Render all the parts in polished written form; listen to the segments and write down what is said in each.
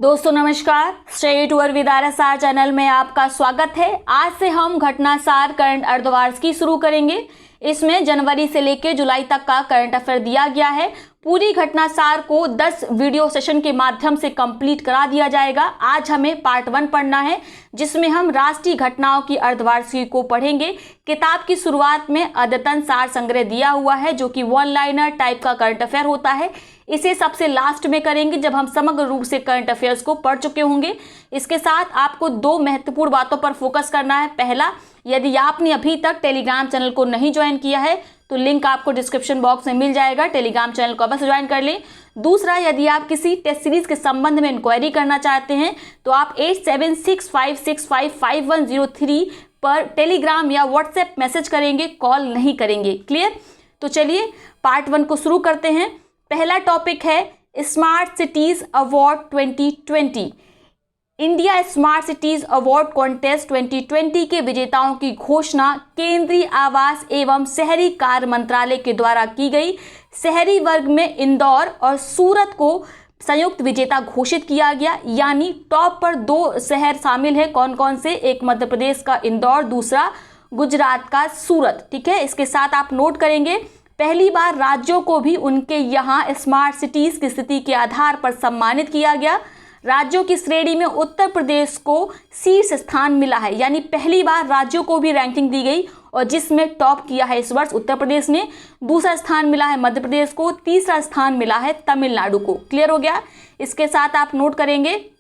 दोस्तों नमस्कार, straight over with RSR channel में आपका स्वागत है। आज से हम घटनासार करंट अर्धवार्ष की शुरू करेंगे। इसमें जनवरी से लेकर जुलाई तक का करंट अफेयर दिया गया है। पूरी घटनासार को 10 वीडियो सेशन के माध्यम से कंप्लीट करा दिया जाएगा। आज हमें पार्ट 1 पढ़ना है, जिसमें हम राष्ट्रीय घटनाओं की अर्धवार्षिकी को पढ़ेंगे। किताब की शुरुआत में अद्यतन सार संग्रह दिया हुआ है, जो कि वन लाइनर टाइप का करंट अफेयर होता है। इसे सबसे लास्ट में करेंगे, जब हम समग्र रूप से करंट अफेयर्स को पढ़ चुके होंगे। इसके साथ आपको 2 महत्वपूर्ण बातों पर फोकस करना है। पहला, यदि आपने अभी तक टेलीग्राम चैनल को नहीं ज्वाइन किया है तो लिंक आपको डिस्क्रिप्शन बॉक्स में मिल जाएगा, टेलीग्राम चैनल को अवश्य ज्वाइन कर लें। दूसरा, यदि आप किसी टेस्ट सीरीज के संबंध में इंक्वायरी करना चाहते हैं तो आप 8765655103 पर टेलीग्राम या व्हाट्सएप मैसेज करेंगे, कॉल नहीं करेंगे। क्लियर? तो चलिए पार्ट 1 को शुरू करते हैं। पहला टॉपिक है smart cities award 2020। India smart cities award contest 2020 के विजेताओं की घोषणा केंद्रीय आवास एवं शहरी कार्य मंत्रालय के द्वारा की गई। शहरी वर्ग में इंदौर और सूरत को संयुक्त विजेता घोषित किया गया, यानी टॉप पर 2 शहर शामिल है। कौन कौन से? एक मध्य प्रदेश का इंदौर, दूसरा गुजरात का सूरत। ठीक है, इसके साथ आप नोट करेंगे, पहली बार राज्यों को भी उनके यहाँ स्मार्ट सिटीज की स्थिति के आधार पर सम्मानित किया गया। राज्यों की श्रेणी में उत्तर प्रदेश को शीर्ष स्थान मिला है, यानी पहली बार राज्यों को भी रैंकिंग दी गई और जिसमें टॉप किया है इस वर्ष उत्तर प्रदेश ने। दूसरा स्थान मिला है मध्य प्रदेश को, तीसरा स्थान मिला है तमिलनाडु को। क्लियर हो गया? इसके साथ आप नोट करेंगे,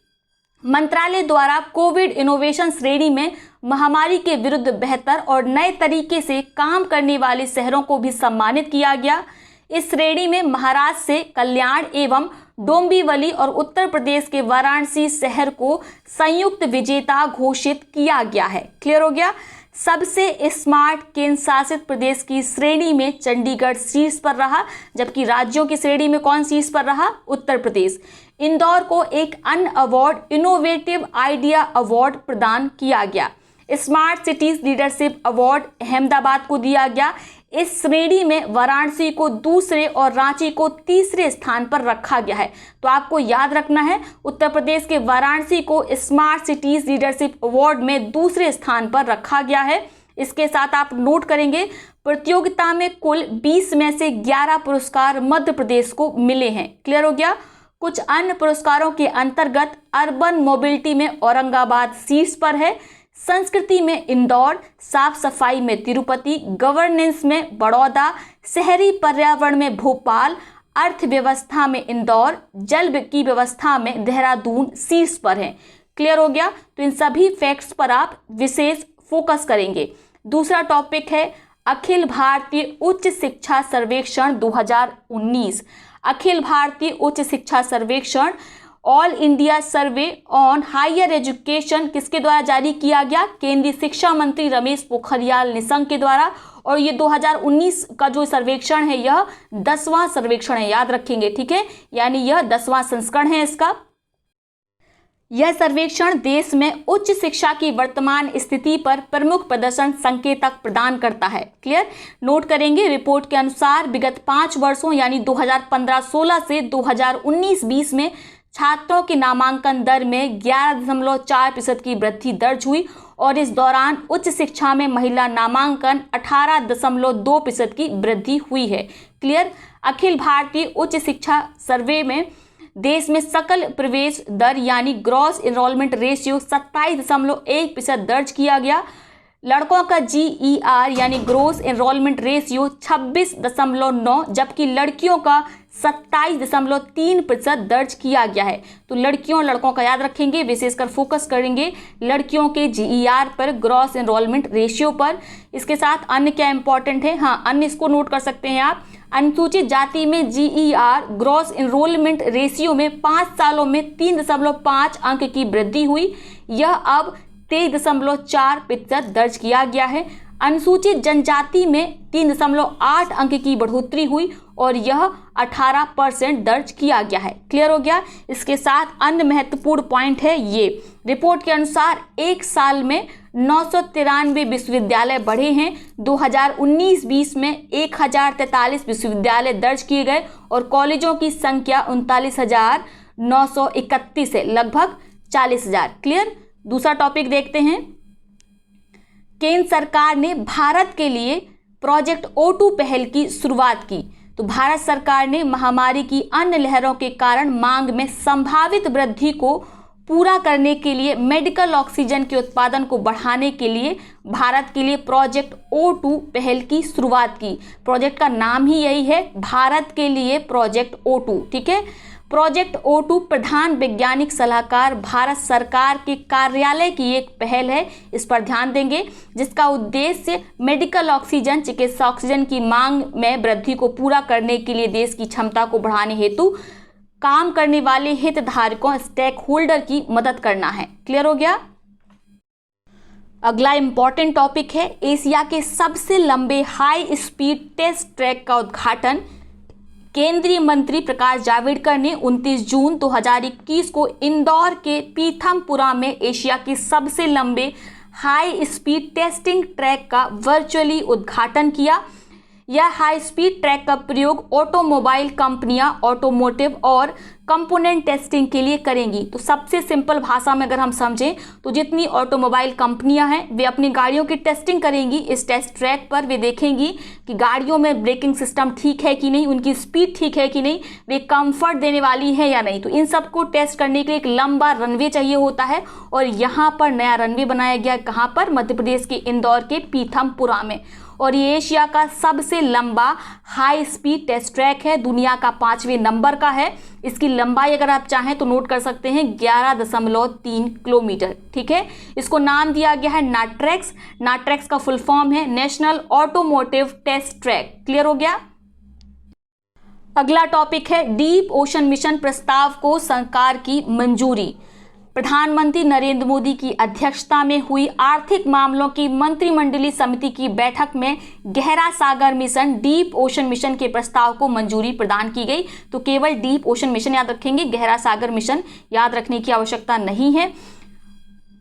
मंत्रालय द्वारा कोविड इनोवेशन श्रेणी में महामारी के विरुद्ध बेहतर और नए तरीके से काम करने वाले शहरों को भी सम्मानित किया गया। इस श्रेणी में महाराष्ट्र से कल्याण एवं डोंबिवली और उत्तर प्रदेश के वाराणसी शहर को संयुक्त विजेता घोषित किया गया है। क्लियर हो गया? सबसे स्मार्ट केंद्र शासित प्रदेश की श्रेणी में चंडीगढ़ शीर्ष पर रहा, जबकि राज्यों की श्रेणी में कौन शीर्ष पर रहा? उत्तर प्रदेश। इंदौर को एक अन्य अवार्ड इनोवेटिव आइडिया अवार्ड प्रदान किया गया। Smart cities leadership award Ahmedabad को दिया गया। इस श्रेणी में वाराणसी को दूसरे और रांची को तीसरे स्थान पर रखा गया है। तो आपको याद रखना है, उत्तर प्रदेश के वाराणसी को स्मार्ट सिटीज लीडरशिप अवार्ड में दूसरे स्थान पर रखा गया है। इसके साथ आप नोट करेंगे, प्रतियोगिता में कुल 20 में से 11 पुरस्कार मध्य प्रदेश को मिले हैं। क्लियर हो गया? कुछ अन्य पुरस्कारों के अंतर्गत अर्बन मोबिलिटी में औरंगाबाद शीर्ष पर है, संस्कृति में इंदौर, साफ सफाई में तिरुपति, गवर्नेंस में बड़ौदा, शहरी पर्यावरण में भोपाल, अर्थव्यवस्था में इंदौर, जल की व्यवस्था में देहरादून शीर्ष पर है। क्लियर हो गया? तो इन सभी फैक्ट्स पर आप विशेष फोकस करेंगे। दूसरा टॉपिक है अखिल भारतीय उच्च शिक्षा सर्वेक्षण 2019। अखिल भारतीय उच्च शिक्षा सर्वेक्षण all India survey on higher education किसके द्वारा जारी किया गया? केंद्रीय शिक्षा मंत्री रमेश पोखरियाल निशंक के द्वारा। और ये 2019 का जो सर्वेक्षण है यह 10वां सर्वेक्षण है, याद रखेंगे। ठीक है, यानी यह 10वां संस्करण है इसका। यह सर्वेक्षण देश में उच्च शिक्षा की वर्तमान स्थिति पर प्रमुख प्रदर्शन संकेतक प्रदान करता है। क्लियर? नोट करेंगे, रिपोर्ट के अनुसार विगत 5 वर्षों यानी 2015-16 से 2019-20 में छात्रों के नामांकन दर में 11.4% की वृद्धि दर्ज हुई और इस दौरान उच्च शिक्षा में महिला नामांकन 18.2% की वृद्धि हुई है। क्लियर? अखिल भारतीय उच्च शिक्षा सर्वे में देश में सकल प्रवेश दर यानी ग्रॉस एनरोलमेंट रेशियो 27.1% दर्ज किया गया। लड़कों का GER यानी ग्रोस एनरोलमेंट रेशियो 26.9, जबकि लड़कियों का 27.3% दर्ज किया गया है। तो लड़कियों और लड़कों का याद रखेंगे, विशेषकर फोकस करेंगे लड़कियों के GER पर, ग्रॉस एनरोलमेंट रेशियो पर। इसके साथ अन्य क्या इंपॉर्टेंट है? हाँ, अन्य इसको नोट कर सकते हैं आप। अनुसूचित जाति में GER ग्रॉस एनरोलमेंट रेशियो में 5 सालों में 3.5 अंक की वृद्धि हुई। यह अब 23.4% दर्ज किया गया है। अनुसूचित जनजाति में 3.8 अंक की बढ़ोतरी हुई और यह 18% दर्ज किया गया है। क्लियर हो गया? इसके साथ अन्य महत्वपूर्ण पॉइंट है ये, रिपोर्ट के अनुसार एक साल में 993 विश्वविद्यालय बढ़े हैं। 2019-20 में 1043 विश्वविद्यालय दर्ज किए गए और कॉलेजों की संख्या 39,900 931 है, लगभग 40,000। क्लियर। दूसरा टॉपिक देखते हैं। केंद्र सरकार ने भारत के लिए प्रोजेक्ट O2 पहल की शुरुआत की। तो भारत सरकार ने महामारी की अन्य लहरों के कारण मांग में संभावित वृद्धि को पूरा करने के लिए मेडिकल ऑक्सीजन के उत्पादन को बढ़ाने के लिए भारत के लिए प्रोजेक्ट O2 पहल की शुरुआत की। प्रोजेक्ट का नाम ही यही है, भारत के लिए प्रोजेक्ट O2। ठीक है। प्रोजेक्ट O2 प्रधान वैज्ञानिक सलाहकार भारत सरकार के कार्यालय की एक पहल है, इस पर ध्यान देंगे, जिसका उद्देश्य मेडिकल ऑक्सीजन, चिकित्सा ऑक्सीजन की मांग में वृद्धि को पूरा करने के लिए देश की क्षमता को बढ़ाने हेतु काम करने वाले हितधारकों, स्टेक होल्डर की मदद करना है। क्लियर हो गया। अगला इंपॉर्टेंट टॉपिक है, एशिया के सबसे लंबे हाई स्पीड टेस्ट ट्रैक का उद्घाटन केंद्रीय मंत्री प्रकाश जावड़ेकर ने 29 जून 2021 को इंदौर के पीथमपुरा में एशिया के सबसे लंबे हाई स्पीड टेस्टिंग ट्रैक का वर्चुअली उद्घाटन किया। यह हाई स्पीड ट्रैक का प्रयोग ऑटोमोबाइल कंपनियां ऑटोमोटिव और कंपोनेंट टेस्टिंग के लिए करेंगी। तो सबसे सिंपल भाषा में अगर हम समझें तो जितनी ऑटोमोबाइल कंपनियां हैं वे अपनी गाड़ियों की टेस्टिंग करेंगी इस टेस्ट ट्रैक पर। वे देखेंगी कि गाड़ियों में ब्रेकिंग सिस्टम ठीक है कि नहीं, उनकी स्पीड ठीक है कि नहीं, वे कंफर्ट देने वाली है या नहीं। तो इन सबको टेस्ट करने के लिए एक लंबा रनवे चाहिए होता है और यहाँ पर नया रनवे बनाया गया। कहाँ पर? मध्य प्रदेश के इंदौर के पीथमपुरा में। और ये एशिया का सबसे लंबा हाई स्पीड टेस्ट ट्रैक है, दुनिया का 5वें नंबर का है। इसकी लंबाई अगर आप चाहें तो नोट कर सकते हैं 11.3 किलोमीटर। ठीक है। इसको नाम दिया गया है नाट्रेक्स। नाट्रेक्स का फुल फॉर्म है national automotive test track. Clear हो गया। अगला टॉपिक है डीप ओशन मिशन प्रस्ताव को सरकार की मंजूरी। प्रधानमंत्री नरेंद्र मोदी की अध्यक्षता में हुई आर्थिक मामलों की मंत्रिमंडलीय समिति की बैठक में गहरा सागर मिशन, डीप ओशन मिशन के प्रस्ताव को मंजूरी प्रदान की गई। तो केवल डीप ओशन मिशन याद रखेंगे, गहरा सागर मिशन याद रखने की आवश्यकता नहीं है।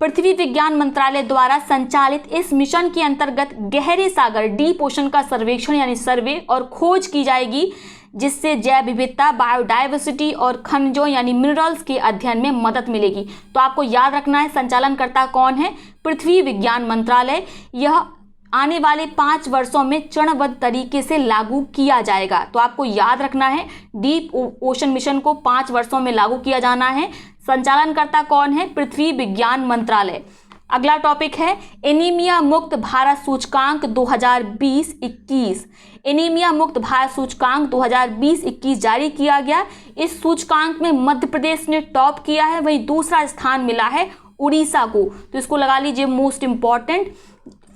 पृथ्वी विज्ञान मंत्रालय द्वारा संचालित इस मिशन के अंतर्गत गहरे सागर, डीप ओशन का सर्वेक्षण यानी सर्वे और खोज की जाएगी, जिससे जैव विविधता, बायोडाइवर्सिटी और खनिजों यानी मिनरल्स के अध्ययन में मदद मिलेगी। तो आपको याद रखना है संचालनकर्ता कौन है? पृथ्वी विज्ञान मंत्रालय। यह आने वाले 5 वर्षों में चरणबद्ध तरीके से लागू किया जाएगा। तो आपको याद रखना है डीप ओशन मिशन को 5 वर्षों में लागू किया जाना है। संचालनकर्ता कौन है? पृथ्वी विज्ञान मंत्रालय। अगला टॉपिक है एनीमिया मुक्त भारत सूचकांक 2020-21। एनीमिया मुक्त भारत सूचकांक 2020-21 जारी किया गया। इस सूचकांक में मध्य प्रदेश ने टॉप किया है, वहीं दूसरा स्थान मिला है उड़ीसा को। तो इसको लगा लीजिए मोस्ट इंपॉर्टेंट।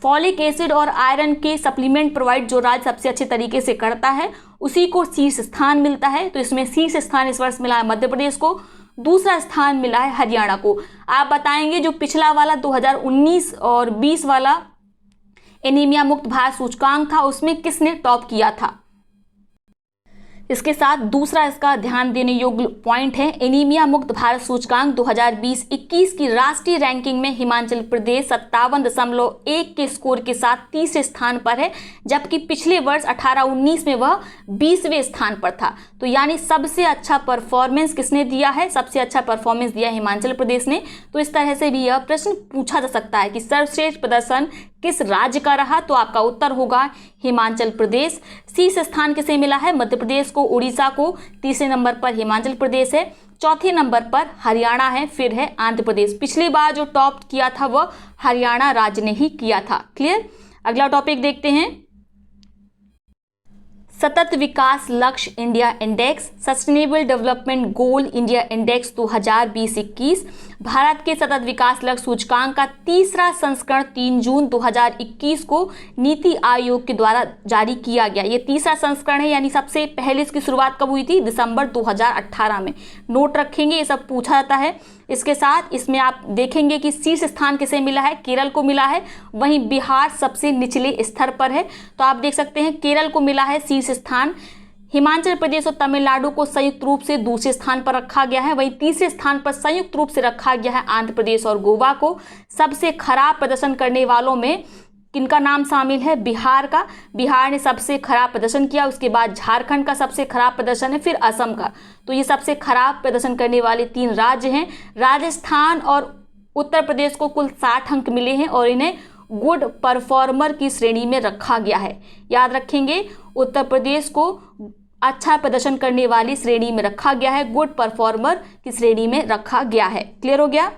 फॉलिक एसिड और आयरन के सप्लीमेंट प्रोवाइड जो राज्य सबसे अच्छे तरीके से करता है उसी को शीर्ष स्थान मिलता है। तो इसमें शीर्ष स्थान इस वर्ष मिला है मध्य प्रदेश को, दूसरा स्थान मिला है हरियाणा को। आप बताएंगे जो पिछला वाला 2019 और 20 वाला एनीमिया मुक्त भारत सूचकांक था उसमें किसने टॉप किया था। इसके साथ दूसरा इसका ध्यान देने योग्य पॉइंट है एनीमिया मुक्त भारत सूचकांक 2020-21 की राष्ट्रीय रैंकिंग में हिमाचल प्रदेश 57.1 के स्कोर के साथ तीसरे स्थान पर है, जबकि पिछले वर्ष 18-19 में वह 20वें स्थान पर था। तो यानी सबसे अच्छा परफॉर्मेंस किसने दिया है? सबसे अच्छा परफॉर्मेंस दिया हिमाचल प्रदेश ने। तो इस तरह से भी यह प्रश्न पूछा जा सकता है कि सर्वश्रेष्ठ प्रदर्शन किस राज्य का रहा? तो आपका उत्तर होगा हिमाचल प्रदेश। शीर्ष स्थान किसे मिला है? मध्य प्रदेश को, उड़ीसा को। तीसरे नंबर पर हिमाचल प्रदेश है, चौथे नंबर पर हरियाणा है, फिर है आंध्र प्रदेश। पिछली बार जो टॉप किया था वह हरियाणा राज्य ने ही किया था। क्लियर। अगला टॉपिक देखते हैं सतत विकास लक्ष्य India index, sustainable development goal India index 2020-21। Bharat के सतत विकास लक्ष्य सूचकांक का तीसरा संस्करण 3 जून 2021 को नीति आयोग के द्वारा जारी किया गया। ये तीसरा संस्करण है, यानी सबसे पहले इसकी शुरुआत कब हुई थी? दिसंबर 2018 में। नोट रखेंगे, ये सब पूछा जाता है। इसके साथ इसमें आप देखेंगे कि शीर्ष स्थान किसे मिला है? केरल को मिला है, वहीं बिहार सबसे निचले स्तर पर है। तो आप देख सकते हैं केरल को मिला है शीर्ष स्थान, हिमाचल प्रदेश और तमिलनाडु को संयुक्त रूप से दूसरे स्थान पर रखा गया है, वहीं तीसरे स्थान पर संयुक्त रूप से रखा गया है आंध्र प्रदेश और गोवा को। सबसे खराब प्रदर्शन करने वालों में किनका नाम शामिल है? बिहार का। बिहार ने सबसे खराब प्रदर्शन किया, उसके बाद झारखंड का सबसे खराब प्रदर्शन है, फिर असम का। तो ये सबसे खराब प्रदर्शन करने वाले 3 राज्य हैं। राजस्थान और उत्तर प्रदेश को कुल 60 अंक मिले हैं और इन्हें गुड परफॉर्मर की श्रेणी में रखा गया है। याद रखेंगे, उत्तर प्रदेश को अच्छा प्रदर्शन करने वाली श्रेणी में रखा गया है, गुड परफॉर्मर की श्रेणी में रखा गया है। क्लियर हो गया?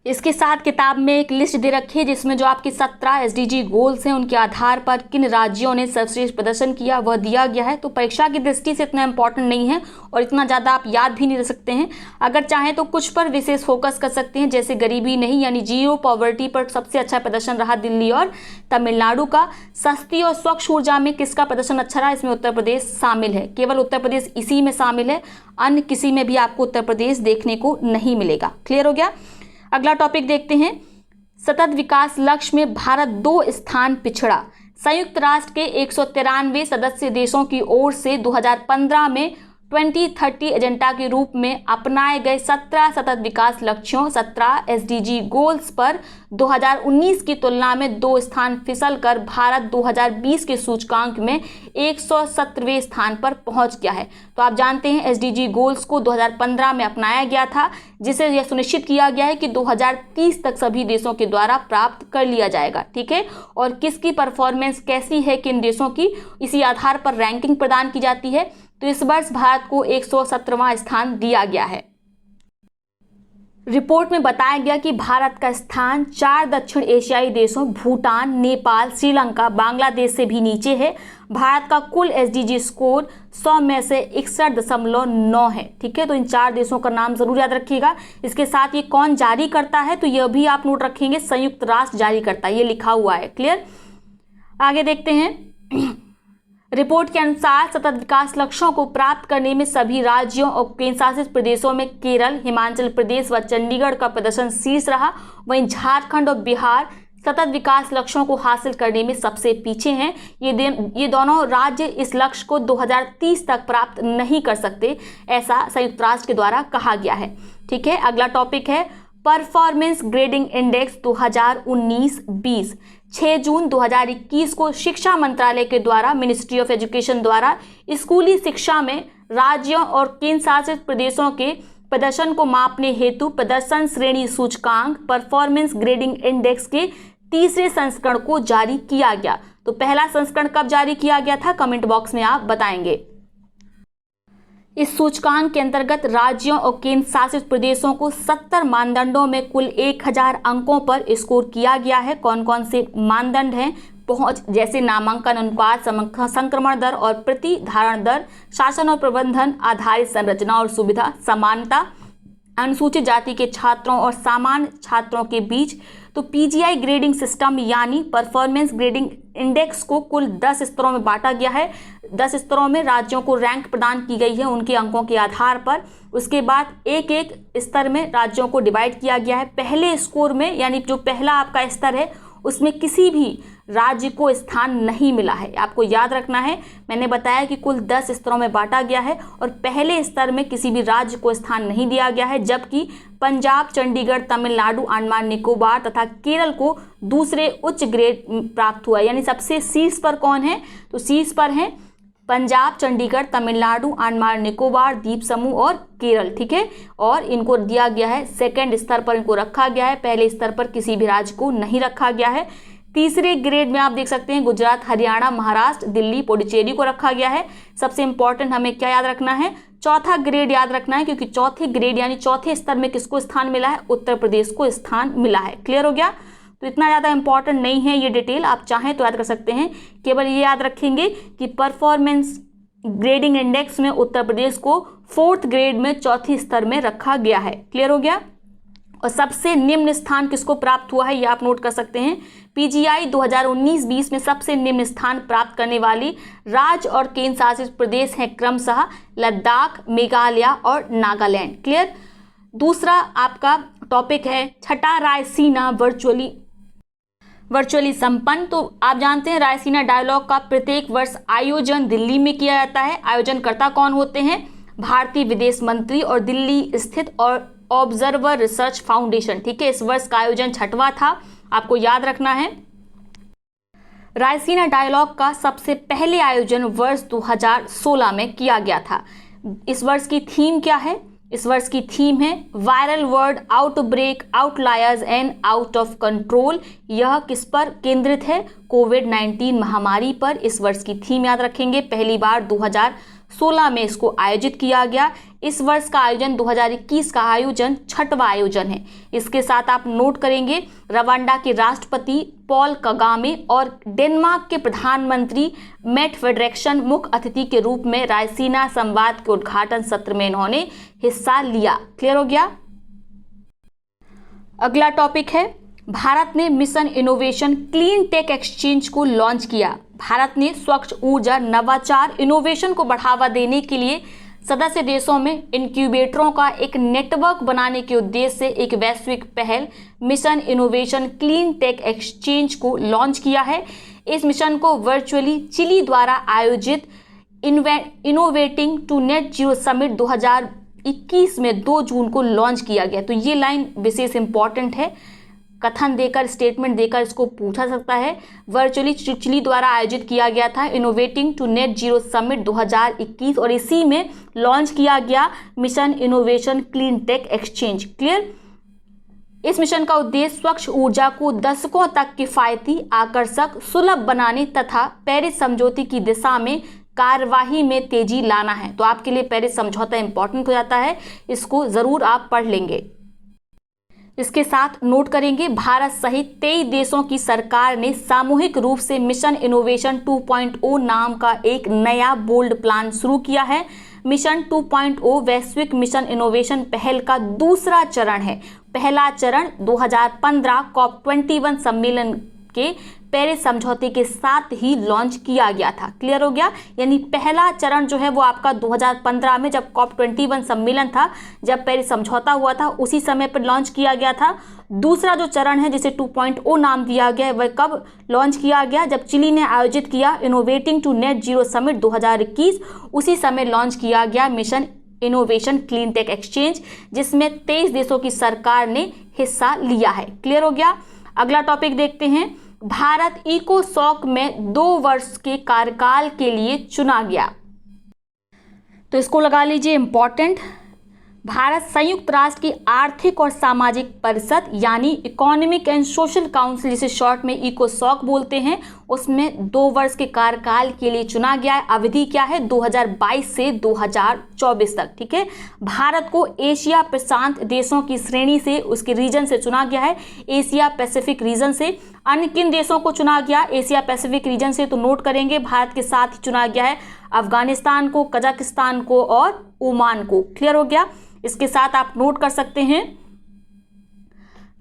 इसके साथ किताब में एक लिस्ट दे रखी है जिसमें जो आपके 17 एसडीजी गोल्स हैं उनके आधार पर किन राज्यों ने सर्वश्रेष्ठ प्रदर्शन किया वह दिया गया है। तो परीक्षा की दृष्टि से इतना इंपॉर्टेंट नहीं है और इतना ज़्यादा आप याद भी नहीं रख सकते हैं। अगर चाहें तो कुछ पर विशेष फोकस कर सकते हैं, जैसे गरीबी नहीं यानी जीरो पॉवर्टी पर सबसे अच्छा प्रदर्शन रहा दिल्ली और तमिलनाडु का। सस्ती और स्वच्छ ऊर्जा में किसका प्रदर्शन अच्छा रहा? इसमें उत्तर प्रदेश शामिल है। केवल उत्तर प्रदेश इसी में शामिल है, अन्य किसी में भी आपको उत्तर प्रदेश देखने को नहीं मिलेगा। क्लियर हो गया? अगला टॉपिक देखते हैं। सतत विकास लक्ष्य में भारत 2 स्थान पिछड़ा। संयुक्त राष्ट्र के 193 सदस्य देशों की ओर से 2015 में 2030 एजेंडा के रूप में अपनाए गए 17 सतत विकास लक्ष्यों 17 एसडीजी गोल्स पर 2019 की तुलना में 2 स्थान फिसल कर भारत 2020 के सूचकांक में 117वें स्थान पर पहुंच गया है। तो आप जानते हैं एसडीजी गोल्स को 2015 में अपनाया गया था, जिसे यह सुनिश्चित किया गया है कि 2030 तक सभी देशों के द्वारा प्राप्त कर लिया जाएगा। ठीक है, और किसकी परफॉर्मेंस कैसी है, किन देशों की, इसी आधार पर रैंकिंग प्रदान की जाती है। तो इस वर्ष भारत को 117वां स्थान दिया गया है। रिपोर्ट में बताया गया कि भारत का स्थान 4 दक्षिण एशियाई देशों भूटान, नेपाल, श्रीलंका, बांग्लादेश से भी नीचे है। भारत का कुल एसडीजी स्कोर 100 में से 61.9 है। ठीक है, तो इन 4 देशों का नाम जरूर याद रखिएगा। इसके साथ ये कौन जारी करता है तो यह भी आप नोट रखेंगे, संयुक्त राष्ट्र जारी करता है, ये लिखा हुआ है। क्लियर? आगे देखते हैं। रिपोर्ट के अनुसार सतत विकास लक्ष्यों को प्राप्त करने में सभी राज्यों और केंद्रशासित प्रदेशों में केरल, हिमाचल प्रदेश व चंडीगढ़ का प्रदर्शन शीर्ष रहा। वहीं झारखंड और बिहार सतत विकास लक्ष्यों को हासिल करने में सबसे पीछे हैं। ये दोनों राज्य इस लक्ष्य को 2030 तक प्राप्त नहीं कर सकते, ऐसा संयुक्त राष्ट्र के द्वारा कहा गया है। ठीक है, अगला टॉपिक है परफॉर्मेंस ग्रेडिंग इंडेक्स 2019-20। 6 जून 2021 को शिक्षा मंत्रालय के द्वारा मिनिस्ट्री ऑफ एजुकेशन द्वारा स्कूली शिक्षा में राज्यों और केंद्र शासित प्रदेशों के प्रदर्शन को मापने हेतु प्रदर्शन श्रेणी सूचकांक परफॉर्मेंस ग्रेडिंग इंडेक्स के 3रे संस्करण को जारी किया गया। तो पहला संस्करण कब जारी किया गया था, कमेंट बॉक्स में आप बताएंगे। इस सूचकांक के अंतर्गत राज्यों और केंद्र शासित प्रदेशों को 70 मानदंडों में कुल 1000 अंकों पर स्कोर किया गया है। कौन कौन से मानदंड हैं? पहुंच, जैसे नामांकन अनुपात, संक्रमण दर और प्रतिधारण दर, शासन और प्रबंधन आधारित संरचना और सुविधा, समानता, अनुसूचित जाति के छात्रों और सामान्य छात्रों के बीच। तो पीजीआई ग्रेडिंग सिस्टम यानी परफॉर्मेंस ग्रेडिंग इंडेक्स को कुल 10 स्तरों में बांटा गया है। 10 स्तरों में राज्यों को रैंक प्रदान की गई है उनके अंकों के आधार पर। उसके बाद एक एक स्तर में राज्यों को डिवाइड किया गया है। पहले स्कोर में यानी जो पहला आपका स्तर है उसमें किसी भी राज्य को स्थान नहीं मिला है, आपको याद रखना है। मैंने बताया कि कुल 10 स्तरों में बांटा गया है और पहले स्तर में किसी भी राज्य को स्थान नहीं दिया गया है, जबकि पंजाब, चंडीगढ़, तमिलनाडु, अंडमान निकोबार तथा केरल को दूसरे उच्च ग्रेड प्राप्त हुआ। यानी सबसे शीर्ष पर कौन है? तो शीर्ष पर है पंजाब, चंडीगढ़, तमिलनाडु, अंडमान निकोबार द्वीप समूह और केरल। ठीक है, और इनको दिया गया है सेकंड स्तर पर, इनको रखा गया है। पहले स्तर पर किसी भी राज्य को नहीं रखा गया है। तीसरे ग्रेड में आप देख सकते हैं गुजरात, हरियाणा, महाराष्ट्र, दिल्ली, पुडुचेरी को रखा गया है। सबसे इंपॉर्टेंट हमें क्या याद रखना है? चौथा ग्रेड याद रखना है, क्योंकि चौथे ग्रेड यानी चौथे स्तर में किसको स्थान मिला है? उत्तर प्रदेश को स्थान मिला है। क्लियर हो गया? तो इतना ज़्यादा इंपॉर्टेंट नहीं है ये डिटेल, आप चाहें तो याद कर सकते हैं। केवल ये याद रखेंगे कि परफॉर्मेंस ग्रेडिंग इंडेक्स में उत्तर प्रदेश को 4th ग्रेड में चौथी स्तर में रखा गया है। क्लियर हो गया? और सबसे निम्न स्थान किसको प्राप्त हुआ है ये आप नोट कर सकते हैं। पीजीआई 2019-20 में सबसे निम्न स्थान प्राप्त करने वाली राज्य और केंद्र शासित प्रदेश हैं क्रमशः लद्दाख, मेघालय और नागालैंड। क्लियर? दूसरा आपका टॉपिक है छठा रायसीना वर्चुअली संपन्न। तो आप जानते हैं रायसीना डायलॉग का प्रत्येक वर्ष आयोजन दिल्ली में किया जाता है। आयोजनकर्ता कौन होते हैं? भारतीय विदेश मंत्री और दिल्ली स्थित और ऑब्जर्वर रिसर्च फाउंडेशन। ठीक है, इस वर्ष का आयोजन 6वां था आपको याद रखना है। रायसीना डायलॉग का सबसे पहले आयोजन वर्ष 2016 में किया गया था। इस वर्ष की थीम क्या है? इस वर्ष की थीम है viral word, outbreak, outliers and out of control. यह किस पर केंद्रित है? कोविड-19 महामारी पर इस वर्ष की थीम याद रखेंगे। पहली बार 2016 में इसको आयोजित किया गया। इस वर्ष का आयोजन 2021 का आयोजन 6वां आयोजन है। इसके साथ आप नोट करेंगे रवांडा के राष्ट्रपति पॉल कगामे और डेनमार्क के प्रधानमंत्री मेट फेडरेक्शन मुख्य अतिथि के रूप में रायसीना संवाद के उद्घाटन सत्र में इन्होंने हिस्सा लिया। क्लियर हो गया? अगला टॉपिक है भारत ने mission innovation clean tech exchange को लॉन्च किया। भारत ने स्वच्छ ऊर्जा, नवाचार, इनोवेशन को बढ़ावा देने के लिए सदस्य देशों में इनक्यूबेटरों का एक नेटवर्क बनाने के उद्देश्य से एक वैश्विक पहल mission innovation clean tech exchange को लॉन्च किया है। इस मिशन को वर्चुअली चिली द्वारा आयोजित innovating to net zero summit 2021 में 2 जून को लॉन्च किया गया। तो ये लाइन विशेष इंपॉर्टेंट है, कथन देकर, स्टेटमेंट देकर इसको पूछा सकता है। वर्चुअली चिली द्वारा आयोजित किया गया था innovating to net zero summit 2021 और इसी में लॉन्च किया गया mission innovation clean tech exchange. Clear? इस मिशन का उद्देश्य स्वच्छ ऊर्जा को दशकों तक किफायती, आकर्षक, सुलभ बनाने तथा पेरिस समझौते की दिशा में कार्यवाही में तेजी लाना है। तो आपके लिए पेरिस समझौता इंपॉर्टेंट हो जाता है, इसको जरूर आप पढ़ लेंगे। इसके साथ नोट करेंगे भारत सहित 23 देशों की सरकार ने सामूहिक रूप से मिशन इनोवेशन 2.0 नाम का एक नया बोल्ड प्लान शुरू किया है। मिशन 2.0 वैश्विक मिशन इनोवेशन पहल का दूसरा चरण है। पहला चरण 2015 COP21 सम्मेलन के पेरिस समझौते के साथ ही लॉन्च किया गया था। क्लियर हो गया? यानी पहला चरण जो है वो आपका 2015 में जब COP21 सम्मेलन था, जब पेरिस समझौता हुआ था, उसी समय पर लॉन्च किया गया था। दूसरा जो चरण है जिसे 2.0 नाम दिया गया है, वह कब लॉन्च किया गया? जब चिली ने आयोजित किया innovating to net zero summit 2021, उसी समय लॉन्च किया गया mission innovation clean tech exchange, जिसमें 23 देशों की सरकार ने हिस्सा लिया है। क्लियर हो गया? अगला टॉपिक देखते हैं। भारत इकोसॉक में 2 वर्ष के कार्यकाल के लिए चुना गया। तो इसको लगा लीजिए इंपॉर्टेंट। भारत संयुक्त राष्ट्र की आर्थिक और सामाजिक परिषद यानी इकोनॉमिक एंड सोशल काउंसिल, जिसे शॉर्ट में इकोसॉक बोलते हैं, उसमें 2 वर्ष के कार्यकाल के लिए चुना गया है। अवधि क्या है? 2022 से 2024 तक। ठीक है। भारत को एशिया प्रशांत देशों की श्रेणी से, उसके रीजन से चुना गया है, एशिया पैसिफिक रीजन से। अन्य किन देशों को चुना गया एशिया पैसिफिक रीजन से? तो नोट करेंगे भारत के साथ ही चुना गया है अफगानिस्तान को, कजाकिस्तान को और ओमान को। क्लियर हो गया? इसके साथ आप नोट कर सकते हैं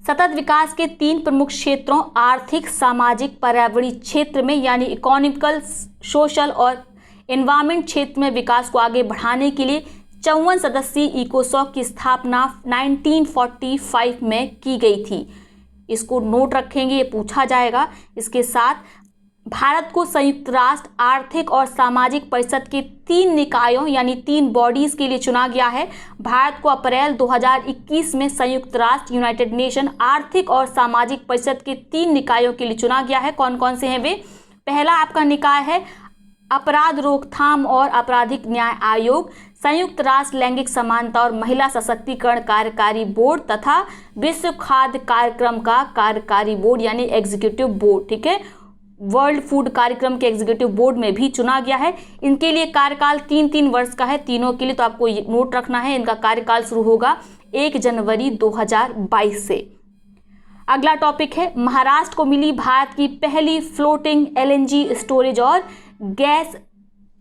सतत विकास के 3 प्रमुख क्षेत्रों आर्थिक, सामाजिक, पर्यावरणीय क्षेत्र में यानी इकोनॉमिकल, सोशल और एनवायरमेंट क्षेत्र में विकास को आगे बढ़ाने के लिए 54 सदस्यीय इकोसॉक की स्थापना 1945 में की गई थी। इसको नोट रखेंगे, ये पूछा जाएगा। इसके साथ भारत को संयुक्त राष्ट्र आर्थिक और सामाजिक परिषद के 3 निकायों यानी 3 बॉडीज के लिए चुना गया है। भारत को अप्रैल 2021 में संयुक्त राष्ट्र यूनाइटेड नेशन आर्थिक और सामाजिक परिषद के 3 निकायों के लिए चुना गया है। कौन कौन से हैं वे? पहला आपका निकाय है अपराध रोकथाम और आपराधिक न्याय आयोग, संयुक्त राष्ट्र लैंगिक समानता और महिला सशक्तिकरण कार्यकारी बोर्ड तथा विश्व खाद्य कार्यक्रम का कार्यकारी बोर्ड यानी एग्जीक्यूटिव बोर्ड। ठीक है। वर्ल्ड फूड कार्यक्रम के एग्जीक्यूटिव बोर्ड में भी चुना गया है। इनके लिए कार्यकाल 3-3 वर्ष का है तीनों के लिए, तो आपको नोट रखना है। इनका कार्यकाल शुरू होगा 1 जनवरी 2022 से। अगला टॉपिक है महाराष्ट्र को मिली भारत की पहली फ्लोटिंग LNG स्टोरेज और गैस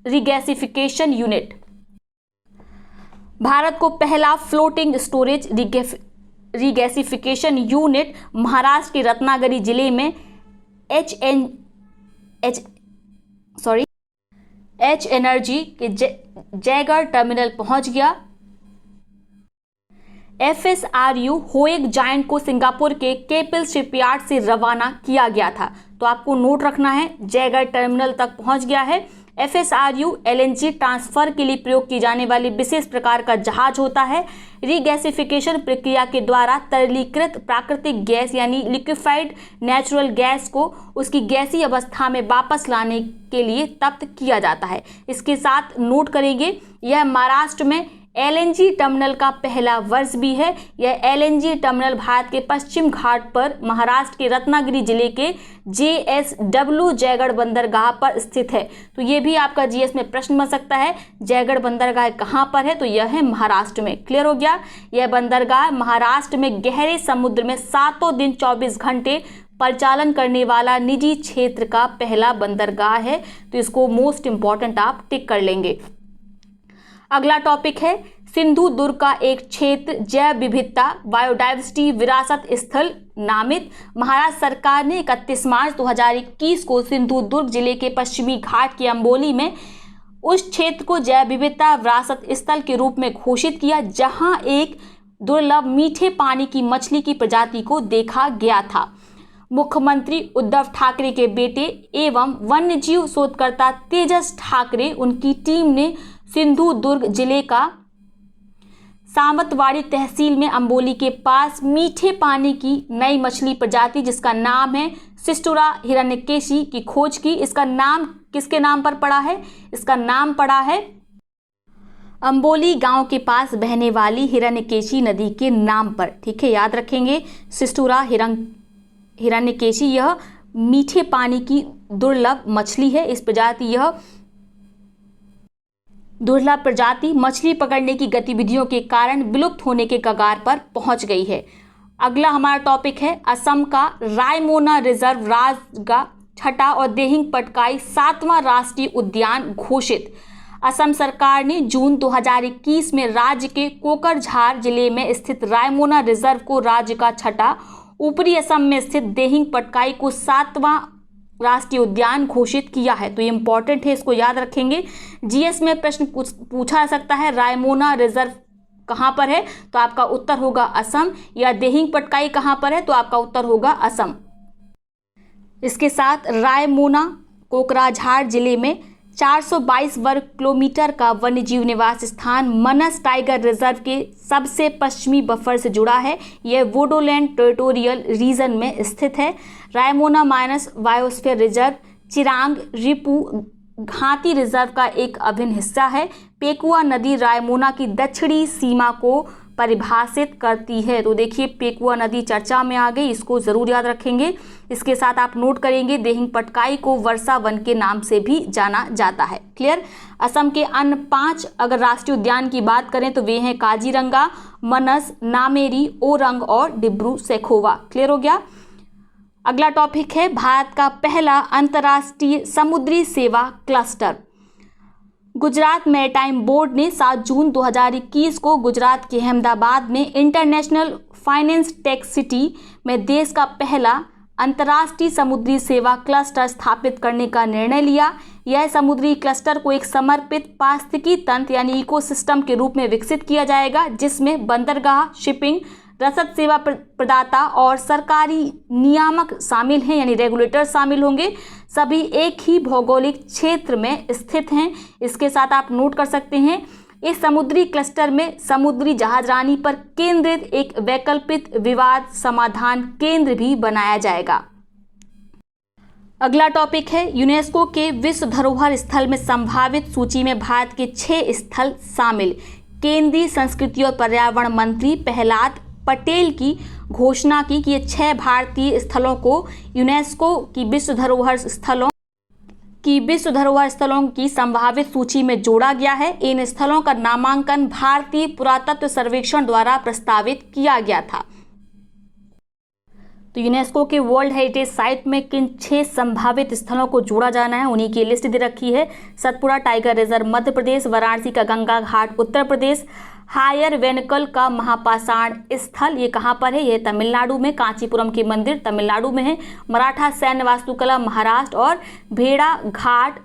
रिगैसिफिकेशन यूनिट। भारत को पहला floating storage regasification unit Maharashtra के रत्नागिरी जिले में एच एनर्जी के जयगढ़ टर्मिनल पहुंच गया। FSRU होएग जायंट को सिंगापुर के केपिल शिपयार्ड से रवाना किया गया था। तो आपको नोट रखना है जयगढ़ टर्मिनल तक पहुंच गया है। FSRU LNG ट्रांसफर के लिए प्रयोग की जाने वाली विशेष प्रकार का जहाज होता है। रीगैसिफिकेशन प्रक्रिया के द्वारा तरलीकृत प्राकृतिक गैस यानी लिक्विफाइड नेचुरल गैस को उसकी गैसीय अवस्था में वापस लाने के लिए तप्त किया जाता है। इसके साथ नोट करेंगे, यह महाराष्ट्र में LNG टर्मिनल का पहला वर्ष भी है। यह LNG टर्मिनल भारत के पश्चिम घाट पर महाराष्ट्र के रत्नागिरी जिले के JSW जयगढ़ बंदरगाह पर स्थित है। तो ये भी आपका GS में प्रश्न बन सकता है, जयगढ़ बंदरगाह कहाँ पर है? तो यह है महाराष्ट्र में। क्लियर हो गया? यह बंदरगाह महाराष्ट्र में गहरे समुद्र में 7 दिन 24 घंटे परिचालन करने वाला निजी क्षेत्र का पहला बंदरगाह है। तो इसको मोस्ट इंपॉर्टेंट आप टिक कर लेंगे। अगला टॉपिक है सिंधु दुर्ग का एक क्षेत्र जैव विविधता बायोडाइवर्सिटी विरासत स्थल नामित। महाराष्ट्र सरकार ने 31 मार्च 2021 को सिंधु दुर्ग जिले के पश्चिमी घाट के अंबोली में उस क्षेत्र को जैव विविधता विरासत स्थल के रूप में घोषित किया, जहां एक दुर्लभ मीठे पानी की मछली की प्रजाति को देखा गया था। मुख्यमंत्री उद्धव ठाकरे के बेटे एवं वन्यजीव शोधकर्ता तेजस ठाकरे उनकी टीम ने सिंधु दुर्ग जिले का सामतवाड़ी तहसील में अंबोली के पास मीठे पानी की नई मछली प्रजाति जिसका नाम है सिस्टुरा हिरण्यकेशी की खोज की। इसका नाम किसके नाम पर पड़ा है? इसका नाम पड़ा है अंबोली गांव के पास बहने वाली हिरण्यकेशी नदी के नाम पर। ठीक है, याद रखेंगे, सिस्टुरा हिरण्यकेशी यह मीठे पानी की दुर्लभ मछली है। इस प्रजाति यह दुर्लभ प्रजाति मछली पकड़ने की गतिविधियों के कारण विलुप्त होने के कगार पर पहुंच गई है। अगला हमारा टॉपिक है असम का रायमोना रिजर्व राज्य का छठा और देहिंग पटकाई 7वां राष्ट्रीय उद्यान घोषित। असम सरकार ने जून 2021 में राज्य के कोकरझार जिले में स्थित रायमोना रिजर्व को राज्य का छठा, ऊपरी असम में स्थित देहिंग पटकाई को 7वां राष्ट्रीय उद्यान घोषित किया है। तो ये इंपॉर्टेंट है, इसको याद रखेंगे। GS में प्रश्न पूछा जा सकता है रायमोना रिजर्व कहाँ पर है? तो आपका उत्तर होगा असम। या देहिंग पटकाई कहाँ पर है? तो आपका उत्तर होगा असम। इसके साथ रायमोना कोकराझार जिले में 422 वर्ग किलोमीटर का वन्यजीव निवास स्थान मनस टाइगर रिजर्व के सबसे पश्चिमी बफर से जुड़ा है। यह वुडलैंड टेरिटोरियल रीजन में स्थित है। Raimona minus biosphere reserve Chirang Ripu घाटी रिजर्व का एक अभिन्न हिस्सा है। पेकुआ नदी रायमोना की दक्षिणी सीमा को परिभाषित करती है। तो देखिए पेकुआ नदी चर्चा में आ गई, इसको जरूर याद रखेंगे। इसके साथ आप नोट करेंगे देहिंग पटकाई को वर्षा वन के नाम से भी जाना जाता है। क्लियर? असम के अन्य 5 अगर राष्ट्रीय उद्यान की बात करें तो वे हैं काजीरंगा, मनस, नामेरी, ओरंग और डिब्रू सैखोवा। क्लियर हो गया? अगला टॉपिक है भारत का पहला अंतर्राष्ट्रीय समुद्री सेवा क्लस्टर। गुजरात मैरीटाइम बोर्ड ने 7 जून 2021 को गुजरात के अहमदाबाद में इंटरनेशनल फाइनेंस टेक सिटी में देश का पहला अंतर्राष्ट्रीय समुद्री सेवा क्लस्टर स्थापित करने का निर्णय लिया। यह समुद्री क्लस्टर को एक समर्पित पारिस्थितिकी तंत्र यानी इकोसिस्टम के रूप में विकसित किया जाएगा, जिसमें बंदरगाह, शिपिंग, रसद सेवा प्रदाता और सरकारी नियामक शामिल हैं यानी रेगुलेटर शामिल होंगे। सभी एक ही भौगोलिक क्षेत्र में स्थित हैं। इसके साथ आप नोट कर सकते हैं इस समुद्री क्लस्टर में समुद्री जहाजरानी पर केंद्रित एक वैकल्पिक विवाद समाधान केंद्र भी बनाया जाएगा। अगला टॉपिक है यूनेस्को के विश्व धरोहर स्थल में संभावित सूची में भारत के 6 स्थल शामिल। केंद्रीय संस्कृति और पर्यावरण मंत्री प्रहलाद पटेल की घोषणा की कि ये 6 भारतीय स्थलों को यूनेस्को की विश्व धरोहर स्थलों की संभावित सूची में जोड़ा गया है। इन स्थलों का नामांकन भारतीय पुरातत्व सर्वेक्षण द्वारा प्रस्तावित किया गया था। तो यूनेस्को के वर्ल्ड हेरिटेज साइट में किन 6 संभावित स्थलों को जोड़ा जाना है उन्हीं की लिस्ट दे रखी है। सतपुड़ा टाइगर रिजर्व मध्य प्रदेश, वाराणसी का गंगा घाट उत्तर प्रदेश, हायर वेनकल का महापाषाण स्थल ये कहाँ पर है? ये तमिलनाडु में, कांचीपुरम के मंदिर तमिलनाडु में है, मराठा सैन्य वास्तुकला महाराष्ट्र और भेड़ा घाट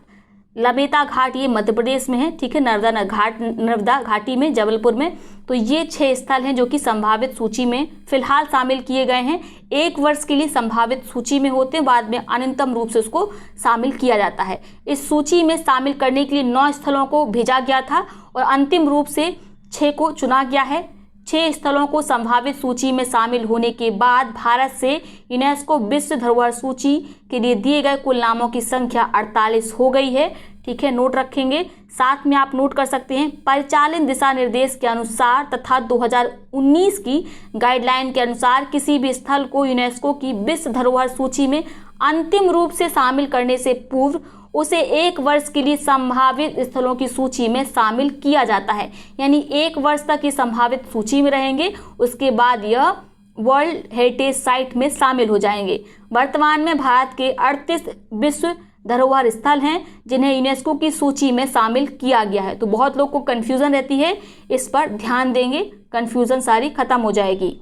लबेता घाट ये मध्य प्रदेश में है, ठीक है, नर्मदा घाटी में, जबलपुर में। तो ये 6 स्थल हैं जो कि संभावित सूची में फिलहाल शामिल किए गए हैं। 1 वर्ष के लिए संभावित सूची में होते हैं, बाद में अनंतम रूप से उसको शामिल किया जाता है। इस सूची में शामिल करने के लिए 9 स्थलों को भेजा गया था और अंतिम रूप से 6 को चुना गया है। 6 स्थलों को संभावित सूची में शामिल होने के बाद भारत से यूनेस्को विश्व धरोहर सूची के लिए दिए गए कुल नामों की संख्या 48 हो गई है, ठीक है, नोट रखेंगे। साथ में आप नोट कर सकते हैं परिचालन दिशा निर्देश के अनुसार तथा 2019 की गाइडलाइन के अनुसार किसी भी स्थल को यूनेस्को की विश्व धरोहर सूची में अंतिम रूप से शामिल करने से पूर्व उसे 1 वर्ष के लिए संभावित स्थलों की सूची में शामिल किया जाता है। यानी 1 वर्ष तक ये संभावित सूची में रहेंगे, उसके बाद यह वर्ल्ड हेरिटेज साइट में शामिल हो जाएंगे। वर्तमान में भारत के 38 विश्व धरोहर स्थल हैं जिन्हें यूनेस्को की सूची में शामिल किया गया है। तो बहुत लोग को कन्फ्यूज़न रहती है, इस पर ध्यान देंगे, कन्फ्यूज़न सारी खत्म हो जाएगी।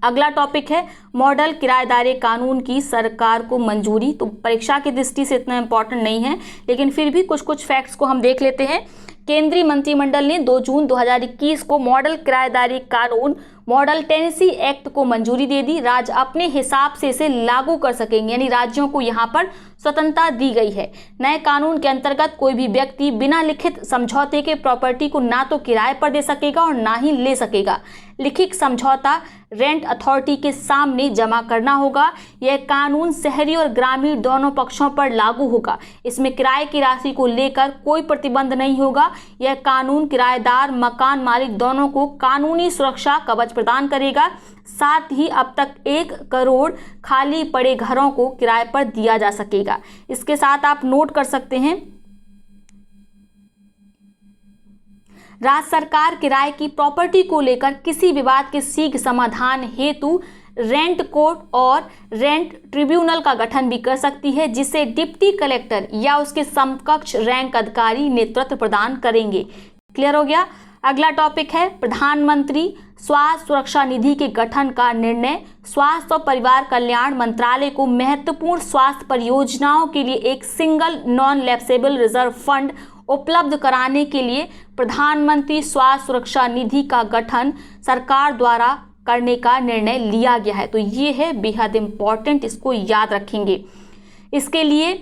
अगला टॉपिक है मॉडल किराएदारी कानून की सरकार को मंजूरी। तो परीक्षा की दृष्टि से इतना इम्पोर्टेंट नहीं है, लेकिन फिर भी कुछ फैक्ट्स को हम देख लेते हैं। केंद्रीय मंत्रिमंडल ने 2 जून 2021 को मॉडल किराएदारी कानून मॉडल टेनेसी एक्ट को मंजूरी दे दी। राज्य अपने हिसाब से इसे लागू कर सकेंगे, यानी राज्यों को यहाँ पर स्वतंत्रता दी गई है। नए कानून के अंतर्गत कोई भी व्यक्ति बिना लिखित समझौते के प्रॉपर्टी को ना तो किराए पर दे सकेगा और ना ही ले सकेगा। लिखित समझौता रेंट अथॉरिटी के सामने जमा करना होगा। यह कानून शहरी और ग्रामीण दोनों पक्षों पर लागू होगा। इसमें किराए की राशि को लेकर कोई प्रतिबंध नहीं होगा। यह कानून किराएदार मकान मालिक दोनों को कानूनी सुरक्षा कवच प्रदान करेगा। साथ ही अब तक 1 करोड़ खाली पड़े घरों को किराए पर दिया जा सकेगा। इसके साथ आप नोट कर सकते हैं राज्य सरकार किराए की प्रॉपर्टी को लेकर किसी विवाद के शीघ्र समाधान हेतु रेंट कोर्ट और रेंट ट्रिब्यूनल का गठन भी कर सकती है, जिसे डिप्टी कलेक्टर या उसके समकक्ष रैंक अधिकारी नेतृत्व प्रदान करेंगे। क्लियर हो गया। अगला टॉपिक है प्रधानमंत्री स्वास्थ्य सुरक्षा निधि के गठन का निर्णय। स्वास्थ्य और परिवार कल्याण मंत्रालय को महत्वपूर्ण स्वास्थ्य परियोजनाओं के लिए एक single non lapsable reserve fund उपलब्ध कराने के लिए प्रधानमंत्री स्वास्थ्य सुरक्षा निधि का गठन सरकार द्वारा करने का निर्णय लिया गया है। तो ये है बेहद इम्पॉर्टेंट, इसको याद रखेंगे। इसके लिए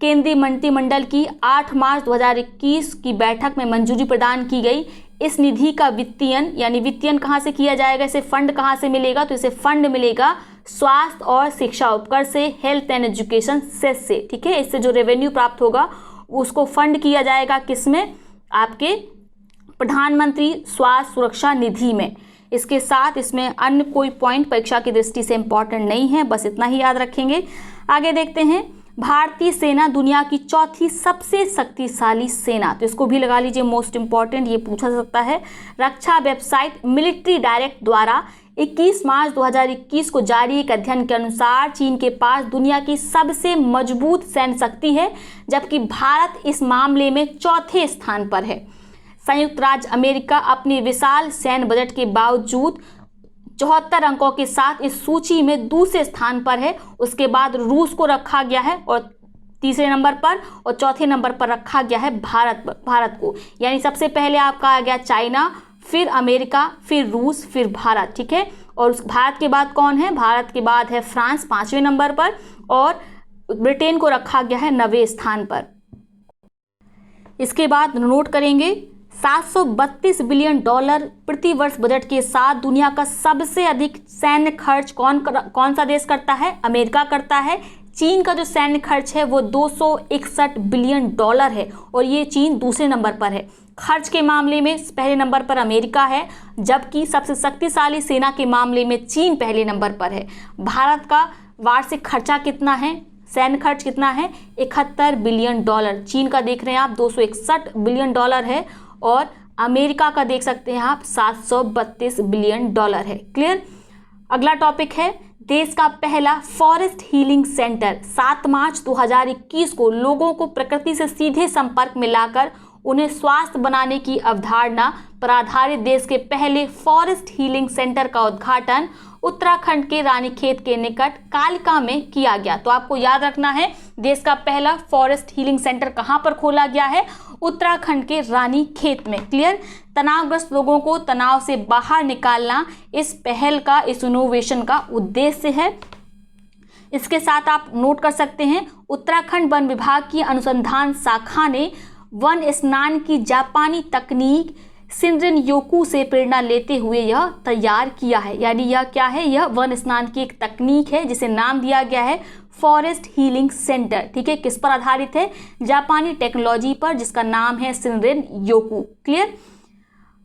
केंद्रीय मंत्रिमंडल की 8 मार्च 2021 की बैठक में मंजूरी प्रदान की गई। इस निधि का वित्तीयन, यानी वित्तीयन कहाँ से किया जाएगा, इसे फंड कहाँ से मिलेगा, तो इसे फंड मिलेगा स्वास्थ्य और शिक्षा उपकर से, हेल्थ एंड एजुकेशन सेस से, ठीक है। इससे जो रेवेन्यू प्राप्त होगा उसको फंड किया जाएगा किसमें, आपके प्रधानमंत्री स्वास्थ्य सुरक्षा निधि में। इसके साथ इसमें अन्य कोई पॉइंट परीक्षा की दृष्टि से इम्पॉर्टेंट नहीं है, बस इतना ही याद रखेंगे। आगे देखते हैं भारतीय सेना दुनिया की 4थी सबसे शक्तिशाली सेना। तो इसको भी लगा लीजिए मोस्ट इंपॉर्टेंट, ये पूछा जा सकता है। रक्षा वेबसाइट मिलिट्री डायरेक्ट द्वारा 21 मार्च 2021 को जारी एक अध्ययन के अनुसार चीन के पास दुनिया की सबसे मजबूत सैन्य शक्ति है, जबकि भारत इस मामले में 4थे स्थान पर है। संयुक्त राज्य अमेरिका अपने विशाल सैन्य बजट के बावजूद 74 अंकों के साथ इस सूची में दूसरे स्थान पर है। उसके बाद रूस को रखा गया है और तीसरे नंबर पर, और चौथे नंबर पर रखा गया है भारत को। यानी सबसे पहले आपका आ गया चाइना, फिर अमेरिका, फिर रूस, फिर भारत, ठीक है। और उस भारत के बाद कौन है, भारत के बाद है फ्रांस 5वें नंबर पर, और ब्रिटेन को रखा गया है 9वें स्थान पर। इसके बाद नोट करेंगे $732 बिलियन प्रति वर्ष बजट के साथ दुनिया का सबसे अधिक सैन्य खर्च कौन सा देश करता है, अमेरिका करता है। चीन का जो सैन्य खर्च है वो $261 बिलियन है और ये चीन दूसरे नंबर पर है। खर्च के मामले में पहले नंबर पर अमेरिका है, जबकि सबसे शक्तिशाली सेना के मामले में चीन पहले नंबर पर है। भारत का वार्षिक खर्चा कितना है, सैन्य खर्च कितना है, $71 बिलियन। चीन का देख रहे हैं आप $261 बिलियन है, और अमेरिका का देख सकते हैं आप $732 बिलियन है। क्लियर। अगला टॉपिक है देश का पहला फॉरेस्ट हीलिंग सेंटर। 7 मार्च 2021 को लोगों को प्रकृति से सीधे संपर्क में लाकर उन्हें स्वास्थ्य बनाने की अवधारणा पर आधारित देश के पहले फॉरेस्ट हीलिंग सेंटर का उद्घाटन उत्तराखंड के रानीखेत के निकट कालका में किया गया। तो आपको याद रखना है, देश का पहला फॉरेस्ट हीलिंग सेंटर कहां पर खोला गया है? उत्तराखंड के रानीखेत में। क्लियर? तनावग्रस्त लोगों को तनाव से बाहर निकालना इस पहल का, इस इनोवेशन का उद्देश्य है। इसके साथ आप नोट कर सकते हैं, उत्तराखंड वन विभाग की अनुसंधान शाखा ने वन स्नान की जापानी तकनीक शिनरिन योकू से प्रेरणा लेते हुए यह तैयार किया है। यानी यह क्या है? यह वन स्नान की एक तकनीक है जिसे नाम दिया गया है फॉरेस्ट हीलिंग सेंटर। ठीक है, किस पर आधारित है? जापानी टेक्नोलॉजी पर, जिसका नाम है शिनरिन योकू। क्लियर?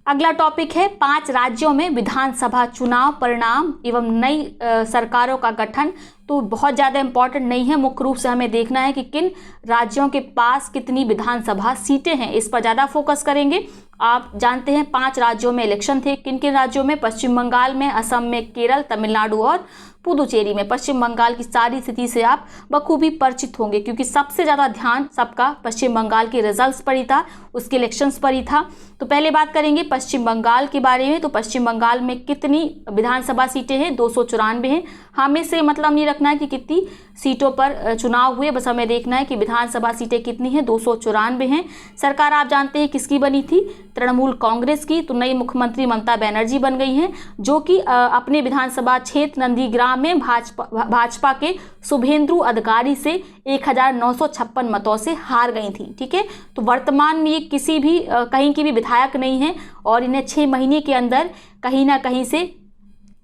अगला टॉपिक है 5 राज्यों में विधानसभा चुनाव परिणाम एवं नई सरकारों का गठन। तो बहुत ज़्यादा इंपॉर्टेंट नहीं है, मुख्य रूप से हमें देखना है कि किन राज्यों के पास कितनी विधानसभा सीटें हैं, इस पर ज़्यादा फोकस करेंगे। आप जानते हैं 5 राज्यों में इलेक्शन थे। किन किन राज्यों में? पश्चिम बंगाल में, असम में, केरल, तमिलनाडु और पुदुचेरी में। पश्चिम बंगाल की सारी स्थिति से आप बखूबी परिचित होंगे, क्योंकि सबसे ज़्यादा ध्यान सबका पश्चिम बंगाल के रिजल्ट्स पर ही था, उसके इलेक्शंस पर ही था। तो पहले बात करेंगे पश्चिम बंगाल के बारे में। तो पश्चिम बंगाल में कितनी विधानसभा सीटें हैं? 294 हैं। हमें से मतलब नहीं रखना है कि कितनी सीटों पर चुनाव हुए, बस हमें देखना है कि विधानसभा सीटें कितनी हैं। 294 हैं। सरकार आप जानते हैं किसकी बनी थी? तृणमूल कांग्रेस की। तो नई मुख्यमंत्री ममता बनर्जी बन गई हैं, जो कि अपने विधानसभा क्षेत्र नंदीग्राम में भाजपा के शुभेंदु अधिकारी से 1956 मतों से हार गई थी। ठीक है, तो वर्तमान में ये किसी भी कहीं की भी विधायक नहीं है और इन्हें 6 महीने के अंदर कहीं ना कहीं से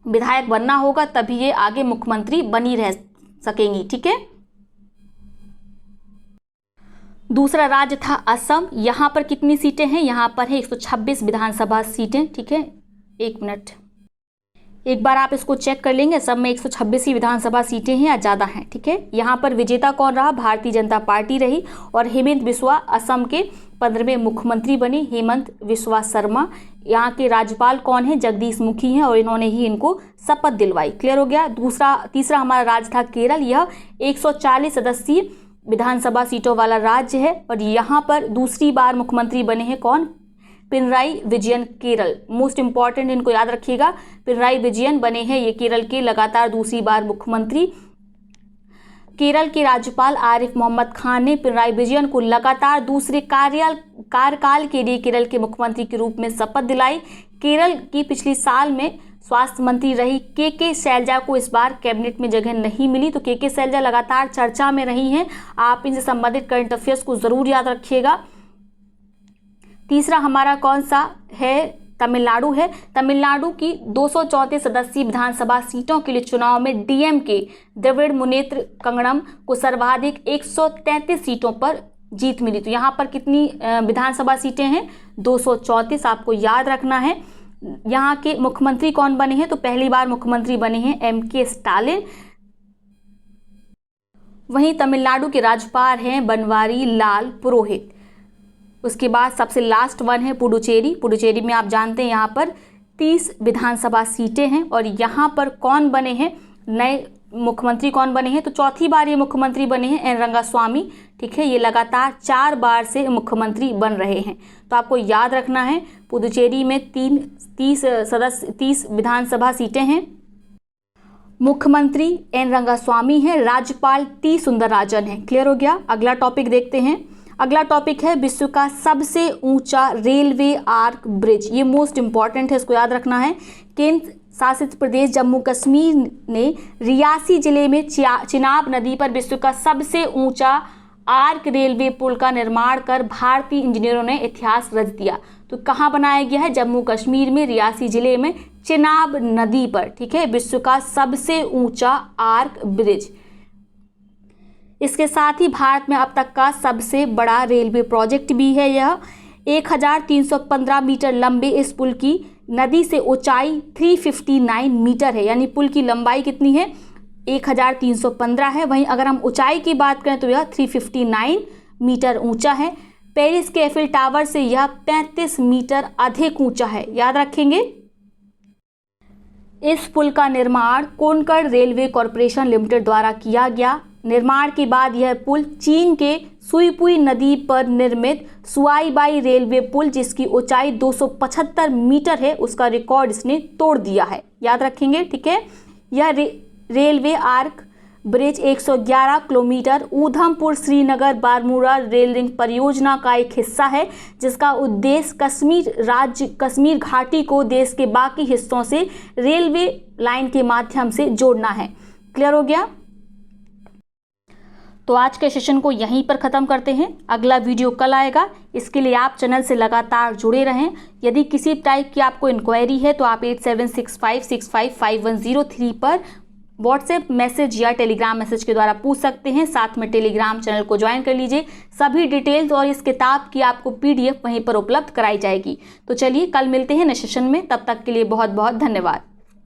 विधायक बनना होगा, तभी ये आगे मुख्यमंत्री बनी रह सकेंगी। ठीक है, दूसरा राज्य था असम। यहाँ पर कितनी सीटें हैं? यहाँ पर है 126 विधानसभा सीटें। ठीक है, 1 मिनट, एक बार आप इसको चेक कर लेंगे। असम में 126 ही विधानसभा सीटें हैं या ज़्यादा हैं। ठीक है, यहाँ पर विजेता कौन रहा? भारतीय जनता पार्टी रही और हेमंत बिस्वा असम के 15वें मुख्यमंत्री बने। हेमंत बिस्वा शर्मा। यहाँ के राज्यपाल कौन है? जगदीश मुखी हैं और इन्होंने ही इनको शपथ दिलवाई। क्लियर हो गया? तीसरा हमारा राज्य था केरल। यह 140 सदस्यीय विधानसभा सीटों वाला राज्य है और यहाँ पर दूसरी बार मुख्यमंत्री बने हैं कौन? पिनराई विजयन। केरल मोस्ट इंपॉर्टेंट, इनको याद रखिएगा। पिनराई विजयन बने हैं ये केरल के लगातार दूसरी बार मुख्यमंत्री। केरल के राज्यपाल आरिफ मोहम्मद खान ने पिनराई विजयन को लगातार दूसरे कार्यकाल के लिए केरल के मुख्यमंत्री के रूप में शपथ दिलाई। केरल की पिछली साल में स्वास्थ्य मंत्री रही के शैलजा को इस बार कैबिनेट में जगह नहीं मिली। तो के शैलजा लगातार चर्चा में रही हैं। आप इनसे संबंधित करंट अफेयर्स को जरूर याद रखिएगा। तीसरा हमारा कौन सा है? तमिलनाडु है। तमिलनाडु की 234 सदस्यीय विधानसभा सीटों के लिए चुनाव में डीएमके द्रविड़ मुनेत्र कंगड़म को सर्वाधिक 133 सीटों पर जीत मिली। तो यहाँ पर कितनी विधानसभा सीटें हैं? 234। आपको याद रखना है। यहाँ के मुख्यमंत्री कौन बने हैं? तो पहली बार मुख्यमंत्री बने हैं एमके स्टालिन। वहीं तमिलनाडु के राज्यपाल हैं बनवारी लाल पुरोहित। उसके बाद सबसे लास्ट वन है पुडुचेरी। पुडुचेरी में आप जानते हैं यहाँ पर 30 विधानसभा सीटें हैं और यहाँ पर कौन बने हैं? नए मुख्यमंत्री कौन बने हैं? तो चौथी बार ये मुख्यमंत्री बने हैं एन रंगास्वामी। ठीक है, ये लगातार 4 बार से मुख्यमंत्री बन रहे हैं। तो आपको याद रखना है पुडुचेरी में 30 विधानसभा सीटें हैं। मुख्यमंत्री एन रंगास्वामी हैं, राज्यपाल टी सुंदरराजन हैं। क्लियर हो गया? अगला टॉपिक देखते हैं। अगला टॉपिक है विश्व का सबसे ऊंचा रेलवे आर्क ब्रिज। ये मोस्ट इंपॉर्टेंट है, इसको याद रखना है। केंद्र शासित प्रदेश जम्मू कश्मीर ने रियासी जिले में चिनाब नदी पर विश्व का सबसे ऊंचा आर्क रेलवे पुल का निर्माण कर भारतीय इंजीनियरों ने इतिहास रच दिया। तो कहाँ बनाया गया है? जम्मू कश्मीर में रियासी जिले में चिनाब नदी पर। ठीक है, विश्व का सबसे ऊंचा आर्क ब्रिज। इसके साथ ही भारत में अब तक का सबसे बड़ा रेलवे प्रोजेक्ट भी है यह। 1315 मीटर लंबे इस पुल की नदी से ऊंचाई 359 मीटर है। यानी पुल की लंबाई कितनी है? 1315 है। वहीं अगर हम ऊंचाई की बात करें तो यह 359 मीटर ऊंचा है। पेरिस के एफिल टावर से यह 35 मीटर अधिक ऊंचा है। याद रखेंगे। इस पुल का निर्माण कोंकण रेलवे कॉरपोरेशन लिमिटेड द्वारा किया गया। निर्माण के बाद यह पुल चीन के सुईपुई नदी पर निर्मित सुआईबाई रेलवे पुल, जिसकी ऊंचाई 275 मीटर है, उसका रिकॉर्ड इसने तोड़ दिया है। याद रखेंगे, ठीक है। यह railway arch bridge 111 kilometre Udhampur Srinagar Baramulla rail link परियोजना का एक हिस्सा है, जिसका उद्देश्य कश्मीर घाटी को देश के बाकी हिस्सों से रेलवे लाइन के माध्यम से जोड़ना है। क्लियर हो गया? तो आज के सेशन को यहीं पर ख़त्म करते हैं। अगला वीडियो कल आएगा, इसके लिए आप चैनल से लगातार जुड़े रहें। यदि किसी टाइप की आपको इंक्वायरी है तो आप 8765655103 पर व्हाट्सएप मैसेज या टेलीग्राम मैसेज के द्वारा पूछ सकते हैं। साथ में टेलीग्राम चैनल को ज्वाइन कर लीजिए। सभी डिटेल्स और इस किताब की आपको PDF वहीं पर उपलब्ध कराई जाएगी। तो चलिए कल मिलते हैं नए सेशन में, तब तक के लिए बहुत बहुत धन्यवाद।